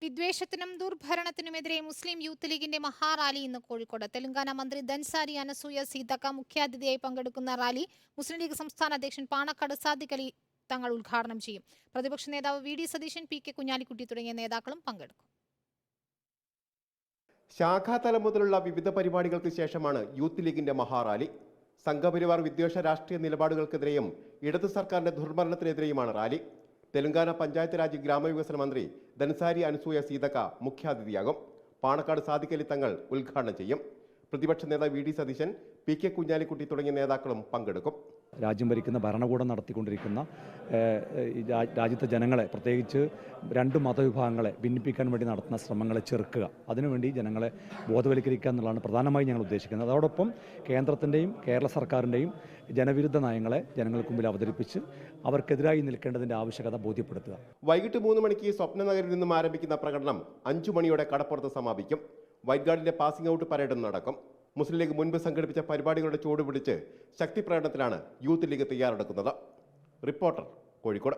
വിദ്വേഷത്തിനും ദുർഭരണത്തിനുമെതിരെ മുസ്ലിം youth ലീഗിന്റെ മഹാറാലി ഇന്ന് കോഴിക്കോട്. തെലങ്കാന മന്ത്രി ധൻസാരി അനസൂയ സീതക്ക മുഖ്യാതിഥിയായി പങ്കെടുക്കുന്ന റാലി മുസ്ലിം ലീഗ് സംസ്ഥാന അധ്യക്ഷൻ പാണക്കാട് സാദിഖ് അലി തങ്ങൾ ഉദ്ഘാടനം ചെയ്യും. പ്രതിപക്ഷ നേതാവ് V D Satheesan, P K Kunhalikutty തുടങ്ങിയ നേതാക്കളും പങ്കെടുക്കും. ശാഖാതലം മുതലുള്ള വിവിധ പരിപാടികൾക്ക് ശേഷമാണ് യൂത്ത് ലീഗിന്റെ മഹാറാലി. സംഘപരിവാർ വിദ്വേഷ രാഷ്ട്രീയ നിലപാടുകൾക്കെതിരെയും ഇടതു സർക്കാരിന്റെ ദുർഭരണത്തിനെതിരെയുമാണ് റാലി. തെലങ്കാന പഞ്ചായത്ത് രാജ് ഗ്രാമവികസന മന്ത്രി ധൻസാരി അനസൂയ സീതക്ക മുഖ്യാതിഥിയാകും. പാണക്കാട് സാദിഖ് അലി തങ്ങൾ ഉദ്ഘാടനം ചെയ്യും. പ്രതിപക്ഷ നേതാവ് V D Satheesan, P K Kunhalikutty തുടങ്ങിയ നേതാക്കളും പങ്കെടുക്കും. രാജ്യം ഭരിക്കുന്ന ഭരണകൂടം നടത്തിക്കൊണ്ടിരിക്കുന്ന രാജ്യത്തെ ജനങ്ങളെ, പ്രത്യേകിച്ച് രണ്ട് മതവിഭാഗങ്ങളെ ഭിന്നിപ്പിക്കാൻ വേണ്ടി നടത്തുന്ന ശ്രമങ്ങളെ ചെറുക്കുക, അതിനുവേണ്ടി ജനങ്ങളെ ബോധവൽക്കരിക്കുക എന്നുള്ളതാണ് പ്രധാനമായും ഞങ്ങൾ ഉദ്ദേശിക്കുന്നത്. അതോടൊപ്പം കേന്ദ്രത്തിൻ്റെയും കേരള സർക്കാരിൻ്റെയും ജനവിരുദ്ധ നയങ്ങളെ ജനങ്ങൾക്ക് മുമ്പിൽ അവതരിപ്പിച്ച് അവർക്കെതിരായി നിൽക്കേണ്ടതിൻ്റെ ആവശ്യകത ബോധ്യപ്പെടുത്തുക. വൈകിട്ട് 3 മണിക്ക് സ്വപ്നനഗരിൽ നിന്നും ആരംഭിക്കുന്ന പ്രകടനം 5 മണിയോടെ കടപ്പുറത്ത് സമാപിക്കും. വൈറ്റ് ഗാർഡിന്റെ പാസിംഗ് ഔട്ട് പരേഡും നടക്കും. മുസ്ലിം ലീഗ് മുൻപ് സംഘടിപ്പിച്ച പരിപാടികളുടെ ചുവടുപിടിച്ച് ശക്തി പ്രകടനത്തിലാണ് യൂത്ത് ലീഗ് തയ്യാറെടുക്കുന്നത്. റിപ്പോർട്ടർ, കോഴിക്കോട്.